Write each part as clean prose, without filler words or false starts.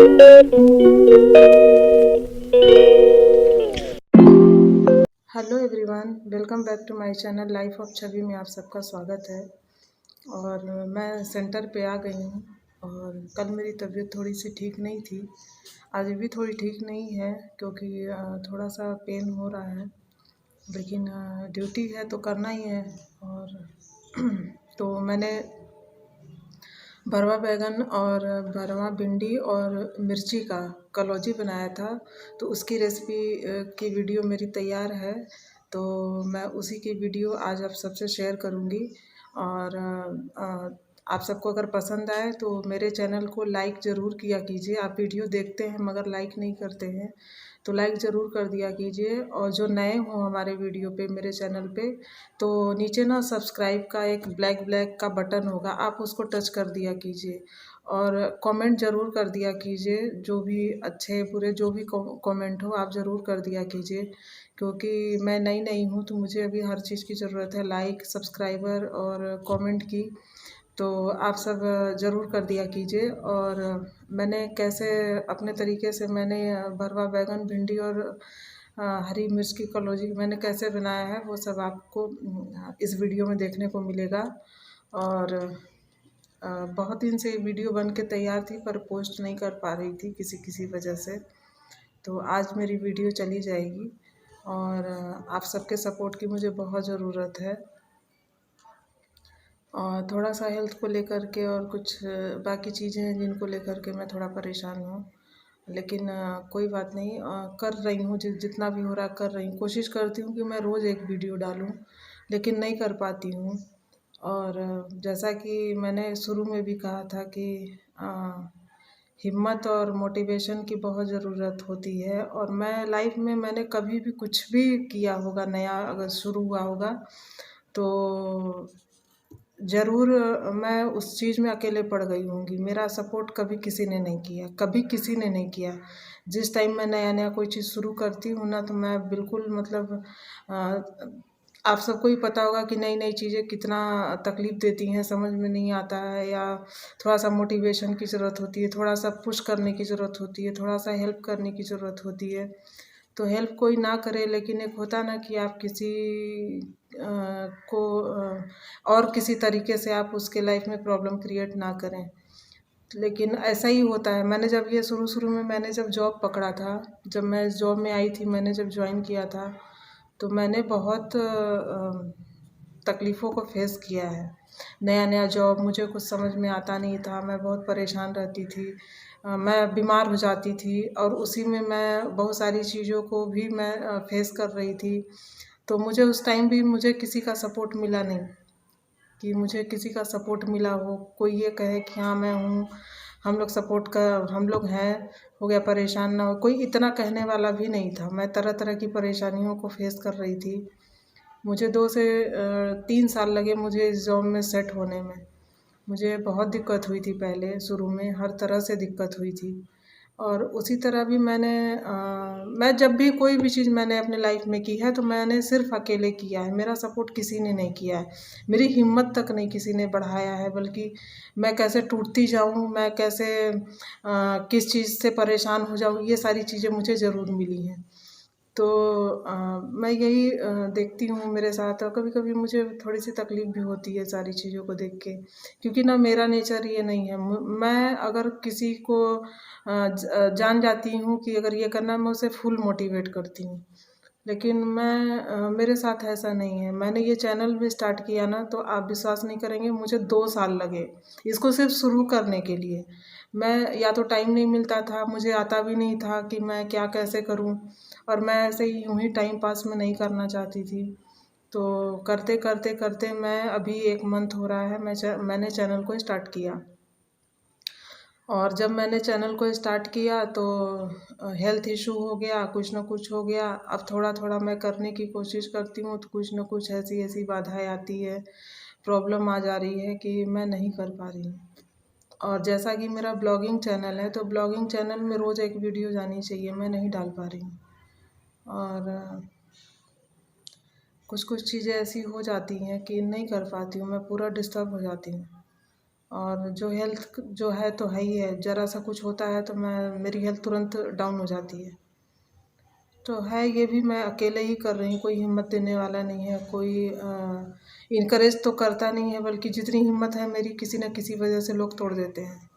Hello everyone, welcome back to my channel life of Chhavi में आप सबका स्वागत है। और मैं सेंटर पे आ गई हूँ। और कल मेरी तबीयत थोड़ी सी ठीक नहीं थी, आज भी थोड़ी ठीक नहीं है क्योंकि थोड़ा सा पेन हो रहा है, लेकिन ड्यूटी है तो करना ही है। और तो मैंने भरवा बैगन और भरवा भिंडी और मिर्ची का कलौजी बनाया था, तो उसकी रेसिपी की वीडियो मेरी तैयार है। तो मैं उसी की वीडियो आज आप सबसे शेयर करूंगी। और आप सबको अगर पसंद आए तो मेरे चैनल को लाइक ज़रूर किया कीजिए। आप वीडियो देखते हैं मगर लाइक नहीं करते हैं, तो लाइक ज़रूर कर दिया कीजिए। और जो नए हों हमारे वीडियो पे, मेरे चैनल पे, तो नीचे ना सब्सक्राइब का एक ब्लैक ब्लैक का बटन होगा, आप उसको टच कर दिया कीजिए। और कमेंट ज़रूर कर दिया कीजिए, जो भी अच्छे बुरे जो भी कमेंट हो आप ज़रूर कर दिया कीजिए, क्योंकि मैं नई नई हूँ तो मुझे अभी हर चीज़ की ज़रूरत है, लाइक, सब्सक्राइबर और कमेंट की। तो आप सब ज़रूर कर दिया कीजिए। और मैंने कैसे अपने तरीके से मैंने भरवा बैगन, भिंडी और हरी मिर्च की कलौजी मैंने कैसे बनाया है वो सब आपको इस वीडियो में देखने को मिलेगा। और बहुत दिन से वीडियो बन के तैयार थी पर पोस्ट नहीं कर पा रही थी किसी किसी वजह से, तो आज मेरी वीडियो चली जाएगी। और आप सबके सपोर्ट की मुझे बहुत ज़रूरत है। और थोड़ा सा हेल्थ को लेकर के और कुछ बाकी चीज़ें हैं जिनको लेकर के मैं थोड़ा परेशान हूँ, लेकिन कोई बात नहीं, कर रही हूँ, जितना भी हो रहा कर रही हूँ। कोशिश करती हूँ कि मैं रोज़ एक वीडियो डालूँ, लेकिन नहीं कर पाती हूँ। और जैसा कि मैंने शुरू में भी कहा था कि हिम्मत और मोटिवेशन की बहुत ज़रूरत होती है। और मैं लाइफ में मैंने कभी भी कुछ भी किया होगा नया अगर शुरू हुआ होगा तो ज़रूर मैं उस चीज़ में अकेले पड़ गई होंगी। मेरा सपोर्ट कभी किसी ने नहीं किया, कभी किसी ने नहीं किया। जिस टाइम मैं नया नया कोई चीज़ शुरू करती हूँ ना, तो मैं बिल्कुल मतलब आप सबको ही पता होगा कि नई नई चीज़ें कितना तकलीफ़ देती हैं, समझ में नहीं आता है, या थोड़ा सा मोटिवेशन की ज़रूरत होती है, थोड़ा सा पुश करने की ज़रूरत होती है, थोड़ा सा हेल्प करने की ज़रूरत होती है। तो हेल्प कोई ना करे, लेकिन एक होता ना कि आप किसी को और किसी तरीके से आप उसके लाइफ में प्रॉब्लम क्रिएट ना करें। लेकिन ऐसा ही होता है। मैंने जब ये शुरू में मैंने जब जॉब पकड़ा था, जब मैं इस जॉब में आई थी, मैंने जब ज्वाइन किया था, तो मैंने बहुत तकलीफ़ों को फेस किया है। नया नया जॉब, मुझे कुछ समझ में आता नहीं था, मैं बहुत परेशान रहती थी, मैं बीमार हो जाती थी और उसी में मैं बहुत सारी चीज़ों को भी मैं फेस कर रही थी। तो मुझे उस टाइम भी मुझे किसी का सपोर्ट मिला नहीं, कि मुझे किसी का सपोर्ट मिला हो, कोई ये कहे कि हाँ मैं हूँ, हम लोग सपोर्ट कर, हम लोग हैं, हो गया, परेशान ना हो, कोई इतना कहने वाला भी नहीं था। मैं तरह तरह की परेशानियों को फेस कर रही थी। मुझे 2 से 3 साल लगे मुझे इस जॉब में सेट होने में। मुझे बहुत दिक्कत हुई थी पहले, शुरू में हर तरह से दिक्कत हुई थी। और उसी तरह भी मैं जब भी कोई भी चीज़ मैंने अपने लाइफ में की है तो मैंने सिर्फ अकेले किया है, मेरा सपोर्ट किसी ने नहीं किया है। मेरी हिम्मत तक नहीं किसी ने बढ़ाया है, बल्कि मैं कैसे टूटती जाऊँ, मैं कैसे किस चीज़ से परेशान हो जाऊँ, ये सारी चीज़ें मुझे ज़रूर मिली हैं। तो मैं यही देखती हूँ मेरे साथ, और कभी-कभी मुझे थोड़ी-सी तकलीफ़ भी होती है सारी चीज़ों को देख के, क्योंकि ना मेरा नेचर ये नहीं है। मैं अगर किसी को जान जाती हूँ कि अगर ये करना है, मैं उसे फुल मोटिवेट करती हूँ। लेकिन मेरे साथ ऐसा नहीं है। मैंने ये चैनल भी स्टार्ट किया ना, तो आप विश्वास नहीं करेंगे, मुझे 2 साल लगे इसको सिर्फ़ शुरू करने के लिए। मैं या तो टाइम नहीं मिलता था, मुझे आता भी नहीं था कि मैं क्या कैसे करूँ, और मैं ऐसे ही यूँ ही टाइम पास मैं नहीं करना चाहती थी। तो करते मैं अभी 1 मंथ हो रहा है मैंने चैनल को स्टार्ट किया। और जब मैंने चैनल को स्टार्ट किया तो हेल्थ इशू हो गया, कुछ न कुछ हो गया। अब थोड़ा-थोड़ा मैं करने की कोशिश करती हूँ तो कुछ न कुछ ऐसी-ऐसी बाधाएँ आती है, प्रॉब्लम आ जा रही है कि मैं नहीं कर पा रही हूँ। और जैसा कि मेरा ब्लॉगिंग चैनल है, तो ब्लॉगिंग चैनल में रोज़ एक वीडियो जानी चाहिए, मैं नहीं डाल पा रही हूँ। और कुछ-कुछ चीज़ें ऐसी हो जाती हैं कि नहीं कर पाती हूँ, मैं पूरा डिस्टर्ब हो जाती हूँ। और जो हेल्थ जो है तो है ही है, ज़रा सा कुछ होता है तो मेरी हेल्थ तुरंत डाउन हो जाती है। तो है ये भी मैं अकेले ही कर रही हूँ, कोई हिम्मत देने वाला नहीं है, कोई इनकरेज तो करता नहीं है, बल्कि जितनी हिम्मत है मेरी किसी न किसी वजह से लोग तोड़ देते हैं।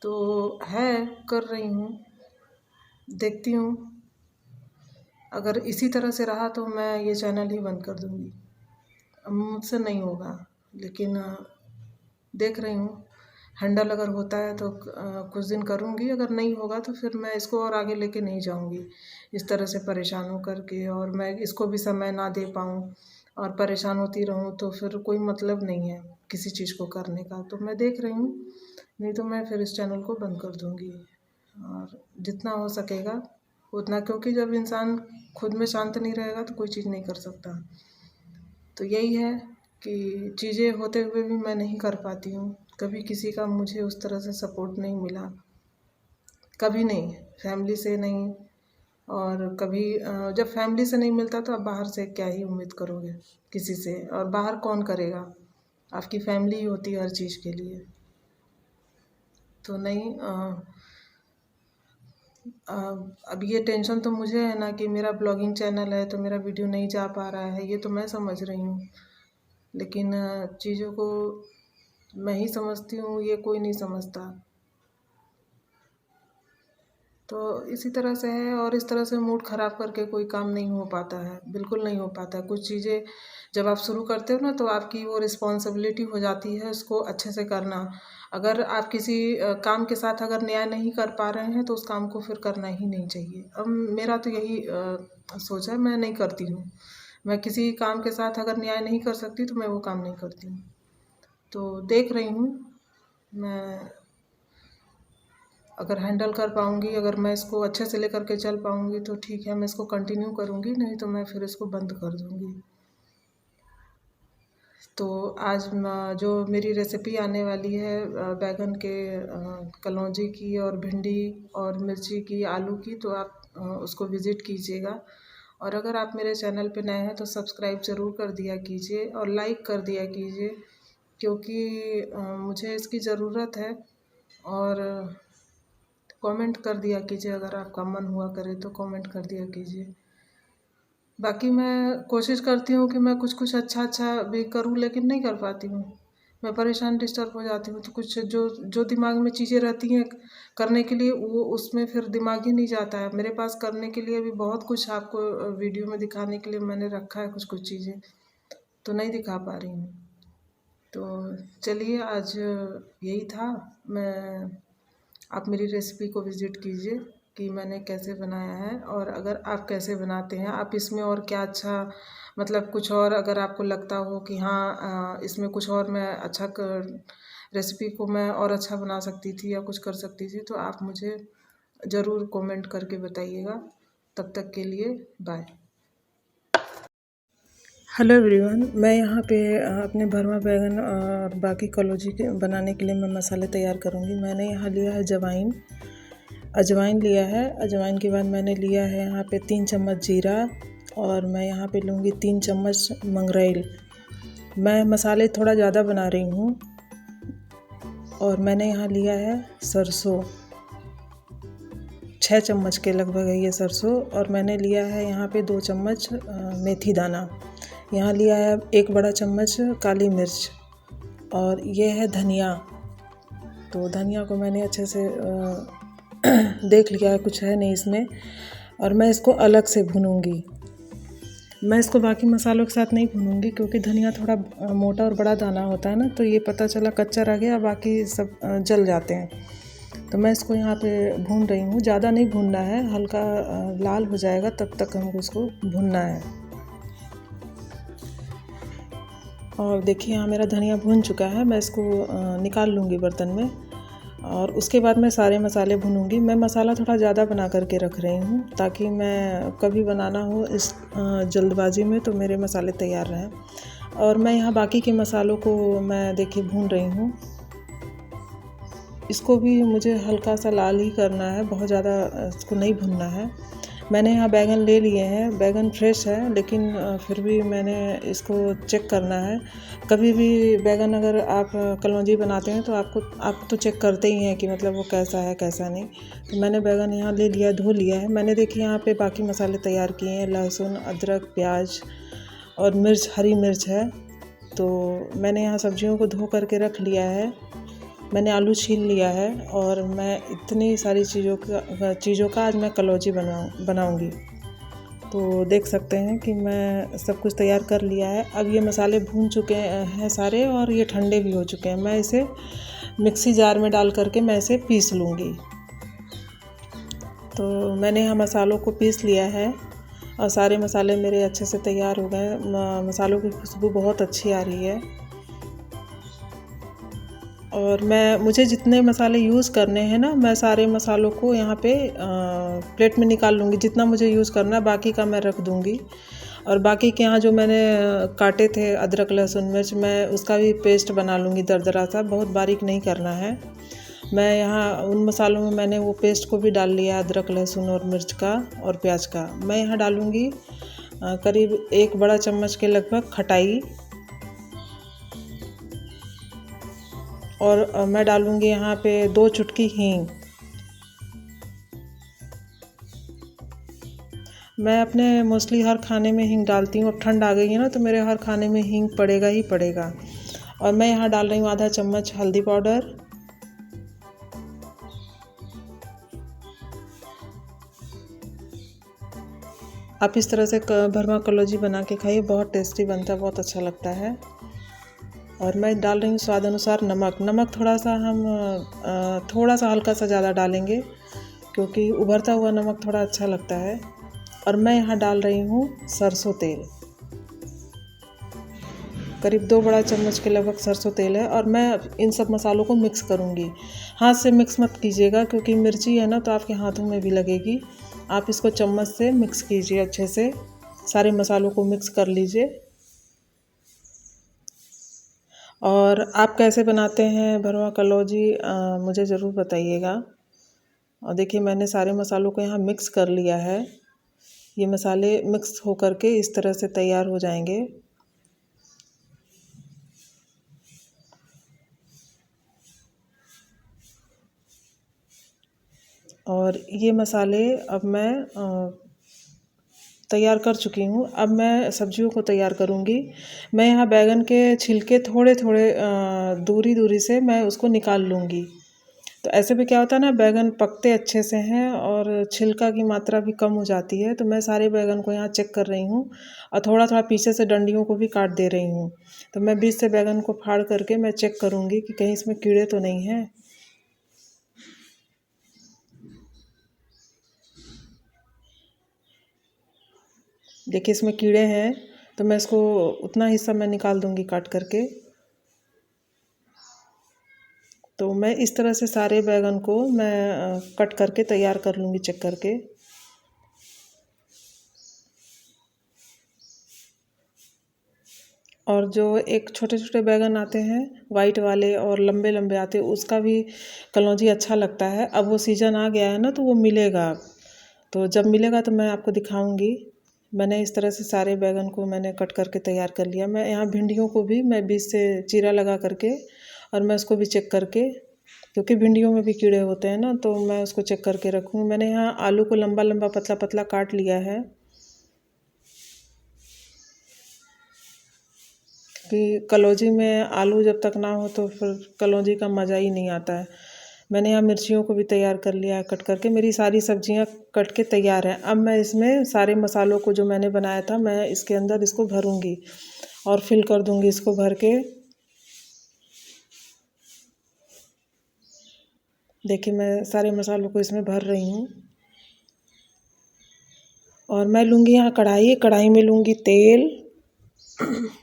तो है कर रही हूँ, देखती हूँ। अगर इसी तरह से रहा तो मैं ये चैनल ही बंद कर दूँगी। अब मुझसे नहीं होगा, लेकिन देख रही हूँ हैंडल अगर होता है तो कुछ दिन करूँगी, अगर नहीं होगा तो फिर मैं इसको और आगे लेके नहीं जाऊँगी। इस तरह से परेशान हो करके और मैं इसको भी समय ना दे पाऊँ और परेशान होती रहूँ तो फिर कोई मतलब नहीं है किसी चीज़ को करने का। तो मैं देख रही हूँ, नहीं तो मैं फिर इस चैनल को बंद कर दूँगी और जितना हो सकेगा उतना, क्योंकि जब इंसान खुद में शांत नहीं रहेगा तो कोई चीज़ नहीं कर सकता। तो यही है कि चीज़ें होते हुए भी मैं नहीं कर पाती हूँ। कभी किसी का मुझे उस तरह से सपोर्ट नहीं मिला, कभी नहीं, फैमिली से नहीं। और कभी जब फैमिली से नहीं मिलता तो आप बाहर से क्या ही उम्मीद करोगे किसी से, और बाहर कौन करेगा, आपकी फैमिली ही होती है हर चीज़ के लिए। तो नहीं अब ये टेंशन तो मुझे है ना कि मेरा ब्लॉगिंग चैनल है तो मेरा वीडियो नहीं जा पा रहा है, ये तो मैं समझ रही हूँ। लेकिन चीज़ों को मैं ही समझती हूँ, ये कोई नहीं समझता। तो इसी तरह से है, और इस तरह से मूड ख़राब करके कोई काम नहीं हो पाता है, बिल्कुल नहीं हो पाता है। कुछ चीज़ें जब आप शुरू करते हो ना तो आपकी वो रिस्पॉन्सिबिलिटी हो जाती है उसको अच्छे से करना। अगर आप किसी काम के साथ अगर न्याय नहीं कर पा रहे हैं तो उस काम को फिर करना ही नहीं चाहिए। अब मेरा तो यही सोच है, मैं नहीं करती हूँ। मैं किसी काम के साथ अगर न्याय नहीं कर सकती तो मैं वो काम नहीं करती हूँ। तो देख रही हूँ मैं, अगर हैंडल कर पाऊँगी, अगर मैं इसको अच्छे से लेकर के चल पाऊँगी तो ठीक है, मैं इसको कंटिन्यू करूँगी, नहीं तो मैं फिर इसको बंद कर दूँगी। तो आज जो मेरी रेसिपी आने वाली है बैंगन के कलौंजी की और भिंडी और मिर्ची की, आलू की, तो आप उसको विज़िट कीजिएगा। और अगर आप मेरे चैनल पे नए हैं तो सब्सक्राइब ज़रूर कर दिया कीजिए और लाइक कर दिया कीजिए, क्योंकि मुझे इसकी ज़रूरत है। और कमेंट कर दिया कीजिए, अगर आपका मन हुआ करे तो कमेंट कर दिया कीजिए। बाकी मैं कोशिश करती हूँ कि मैं कुछ अच्छा भी करूँ, लेकिन नहीं कर पाती हूँ। मैं परेशान डिस्टर्ब हो जाती हूँ, तो कुछ जो जो दिमाग में चीज़ें रहती हैं करने के लिए, वो उसमें फिर दिमाग ही नहीं जाता है। मेरे पास करने के लिए भी बहुत कुछ आपको वीडियो में दिखाने के लिए मैंने रखा है कुछ चीज़ें, तो नहीं दिखा पा रही हूँ। तो चलिए आज यही था। मैं आप मेरी रेसिपी को विज़िट कीजिए कि मैंने कैसे बनाया है, और अगर आप कैसे बनाते हैं, आप इसमें और क्या अच्छा, मतलब कुछ और अगर आपको लगता हो कि हाँ इसमें कुछ और मैं अच्छा कर, रेसिपी को मैं और अच्छा बना सकती थी या कुछ कर सकती थी, तो आप मुझे ज़रूर कमेंट करके बताइएगा। तब तक के लिए बाय। हेलो एवरीवन, मैं यहाँ पे अपने भरमा बैंगन और बाकी कलौंजी के बनाने के लिए मैं मसाले तैयार करूँगी। मैंने यहाँ लिया है अजवाइन लिया है। अजवाइन के बाद मैंने लिया है यहाँ पे 3 चम्मच जीरा, और मैं यहाँ पे लूँगी 3 चम्मच मंगरेल। मैं मसाले थोड़ा ज़्यादा बना रही हूँ। और मैंने यहाँ लिया है सरसों, 6 चम्मच के लगभग है ये सरसों। और मैंने लिया है यहाँ पे 2 चम्मच मेथी दाना। यहाँ लिया है 1 बड़ा चम्मच काली मिर्च, और ये है धनिया। तो धनिया को मैंने अच्छे से देख लिया है, कुछ है नहीं इसमें, और मैं इसको अलग से भूनूंगी। मैं इसको बाकी मसालों के साथ नहीं भूनूंगी, क्योंकि धनिया थोड़ा मोटा और बड़ा दाना होता है ना, तो ये पता चला कच्चा रह गया, बाकी सब जल जाते हैं। तो मैं इसको यहाँ पे भून रही हूँ, ज़्यादा नहीं भूनना है, हल्का लाल हो जाएगा तब तक हमको इसको भूनना है। और देखिए यहाँ मेरा धनिया भून चुका है, मैं इसको निकाल लूँगी बर्तन में। और उसके बाद मैं सारे मसाले भूनूंगी। मैं मसाला थोड़ा ज़्यादा बना करके रख रही हूँ, ताकि मैं कभी बनाना हो इस जल्दबाजी में तो मेरे मसाले तैयार रहें। और मैं यहाँ बाकी के मसालों को मैं देखिए भून रही हूँ। इसको भी मुझे हल्का सा लाल ही करना है, बहुत ज़्यादा इसको नहीं भूनना है। मैंने यहाँ बैंगन ले लिए हैं, बैंगन फ्रेश है, लेकिन फिर भी मैंने इसको चेक करना है। कभी भी बैंगन अगर आप कलौंजी बनाते हैं तो आप तो चेक करते ही हैं कि मतलब वो कैसा है कैसा नहीं। तो मैंने बैंगन यहाँ ले लिया, धो लिया है। मैंने देखिए यहाँ पे बाकी मसाले तैयार किए हैं, लहसुन, अदरक, प्याज और मिर्च, हरी मिर्च है। तो मैंने यहाँ सब्जियों को धो करके रख लिया है। मैंने आलू छील लिया है और मैं इतनी सारी चीज़ों का आज मैं कलौंजी बनाऊंगी। तो देख सकते हैं कि मैं सब कुछ तैयार कर लिया है। अब ये मसाले भून चुके हैं सारे और ये ठंडे भी हो चुके हैं। मैं इसे मिक्सी जार में डाल करके मैं इसे पीस लूँगी। तो मैंने यहाँ मसालों को पीस लिया है और सारे मसाले मेरे अच्छे से तैयार हो गए। मसालों की खुशबू बहुत अच्छी आ रही है। और मुझे जितने मसाले यूज़ करने हैं ना, मैं सारे मसालों को यहाँ पे प्लेट में निकाल लूँगी। जितना मुझे यूज़ करना है बाकी का मैं रख दूँगी। और बाकी के यहाँ जो मैंने काटे थे अदरक, लहसुन, मिर्च, मैं उसका भी पेस्ट बना लूँगी दरदरा सा, बहुत बारीक नहीं करना है। मैं यहाँ उन मसालों में मैंने वो पेस्ट को भी डाल लिया, अदरक, लहसुन और मिर्च का और प्याज का। मैं यहाँ डालूँगी करीब 1 बड़ा चम्मच के लगभग खटाई, और मैं डालूँगी यहाँ पे 2 चुटकी हींग। मैं अपने मोस्टली हर खाने में हींग डालती हूँ। अब ठंड आ गई है ना, तो मेरे हर खाने में हींग पड़ेगा ही पड़ेगा। और मैं यहाँ डाल रही हूँ आधा चम्मच हल्दी पाउडर, आप इस तरह से भरमा कलौंजी बना के खाइए, बहुत टेस्टी बनता है, बहुत अच्छा लगता है। और मैं डाल रही हूँ स्वाद अनुसार नमक। नमक थोड़ा सा हल्का सा ज़्यादा डालेंगे, क्योंकि उभरता हुआ नमक थोड़ा अच्छा लगता है। और मैं यहाँ डाल रही हूँ सरसों तेल, करीब 2 बड़ा चम्मच के लगभग सरसों तेल है। और मैं इन सब मसालों को मिक्स करूँगी। हाथ से मिक्स मत कीजिएगा, क्योंकि मिर्ची है ना, तो आपके हाथों में भी लगेगी। आप इसको चम्मच से मिक्स कीजिए, अच्छे से सारे मसालों को मिक्स कर लीजिए। और आप कैसे बनाते हैं भरवा कलौंजी, मुझे ज़रूर बताइएगा। और देखिए मैंने सारे मसालों को यहाँ मिक्स कर लिया है। ये मसाले मिक्स हो करके इस तरह से तैयार हो जाएंगे। और ये मसाले अब मैं तैयार कर चुकी हूँ। अब मैं सब्जियों को तैयार करूँगी। मैं यहाँ बैंगन के छिलके थोड़े थोड़े दूरी दूरी से मैं उसको निकाल लूँगी। तो ऐसे में क्या होता है ना, बैंगन पकते अच्छे से हैं और छिलका की मात्रा भी कम हो जाती है। तो मैं सारे बैंगन को यहाँ चेक कर रही हूँ और थोड़ा थोड़ा पीछे से डंडियों को भी काट दे रही हूँ। तो मैं बीच से बैंगन को फाड़ करके मैं चेक करूँगी कि कहीं इसमें कीड़े तो नहीं हैं। देखिए इसमें कीड़े हैं, तो मैं इसको उतना हिस्सा मैं निकाल दूँगी काट करके। तो मैं इस तरह से सारे बैंगन को मैं कट करके तैयार कर लूँगी चेक करके। और जो एक छोटे छोटे बैंगन आते हैं वाइट वाले और लंबे लंबे आते हैं, उसका भी कलौंजी अच्छा लगता है। अब वो सीज़न आ गया है ना, तो वो मिलेगा। तो जब मिलेगा तो मैं आपको दिखाऊंगी। मैंने इस तरह से सारे बैंगन को मैंने कट करके तैयार कर लिया। मैं यहाँ भिंडियों को भी मैं बीच से चीरा लगा करके और मैं उसको भी चेक करके, क्योंकि भिंडियों में भी कीड़े होते हैं ना, तो मैं उसको चेक करके रखूँ। मैंने यहाँ आलू को लंबा लंबा पतला पतला काट लिया है, कि कलौंजी में आलू जब तक ना हो तो फिर कलौंजी का मज़ा ही नहीं आता है। मैंने यहाँ मिर्चियों को भी तैयार कर लिया है कट करके। मेरी सारी सब्जियाँ कट के तैयार हैं। अब मैं इसमें सारे मसालों को जो मैंने बनाया था, मैं इसके अंदर इसको भरूँगी और फिल कर दूँगी इसको भर के। देखिए मैं सारे मसालों को इसमें भर रही हूँ। और मैं लूँगी यहाँ कढ़ाई, कढ़ाई में लूँगी तेल।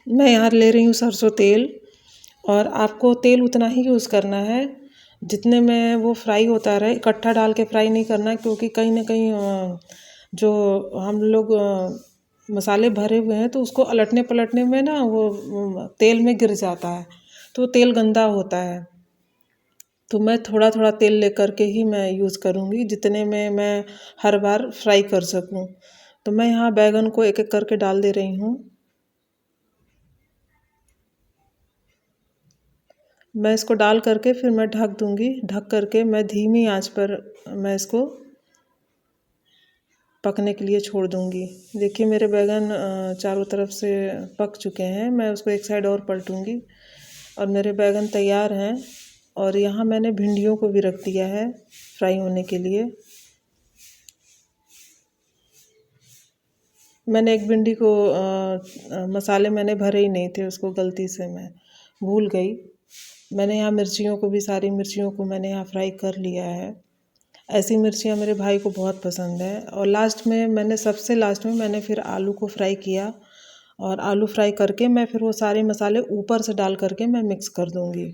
मैं यहाँ ले रही हूँ सरसों तेल। और आपको तेल उतना ही यूज़ करना है जितने में वो फ्राई होता रहे, इकट्ठा डाल के फ्राई नहीं करना है, क्योंकि कहीं ना कहीं जो हम लोग मसाले भरे हुए हैं तो उसको अलटने पलटने में ना वो तेल में गिर जाता है, तो तेल गंदा होता है। तो मैं थोड़ा थोड़ा तेल लेकर के ही मैं यूज़ करूँगी, जितने में मैं हर बार फ्राई कर सकूँ। तो मैं यहाँ बैंगन को एक एक करके डाल दे रही हूँ। मैं इसको डाल करके फिर मैं ढक दूँगी। ढक करके मैं धीमी आंच पर मैं इसको पकने के लिए छोड़ दूँगी। देखिए मेरे बैंगन चारों तरफ से पक चुके हैं। मैं उसको एक साइड और पलटूँगी और मेरे बैंगन तैयार हैं। और यहाँ मैंने भिंडियों को भी रख दिया है फ्राई होने के लिए। मैंने एक भिंडी को मसाले मैंने भरे ही नहीं थे, उसको गलती से मैं भूल गई। मैंने यहाँ मिर्चियों को भी, सारी मिर्चियों को मैंने यहाँ फ्राई कर लिया है। ऐसी मिर्चियाँ मेरे भाई को बहुत पसंद है। और लास्ट में मैंने, सबसे लास्ट में मैंने फिर आलू को फ्राई किया और आलू फ्राई करके मैं फिर वो सारे मसाले ऊपर से डाल करके मैं मिक्स कर दूँगी।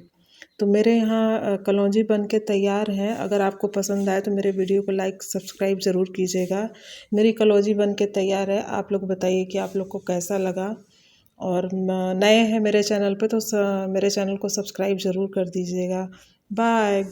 तो मेरे यहाँ कलौंजी बन के तैयार है। अगर आपको पसंद आए तो मेरे वीडियो को लाइक सब्सक्राइब ज़रूर कीजिएगा। मेरी कलौंजी बन के तैयार है। आप लोग बताइए कि आप लोग को कैसा लगा। और नए हैं मेरे चैनल पे तो मेरे चैनल को सब्सक्राइब ज़रूर कर दीजिएगा। बाय।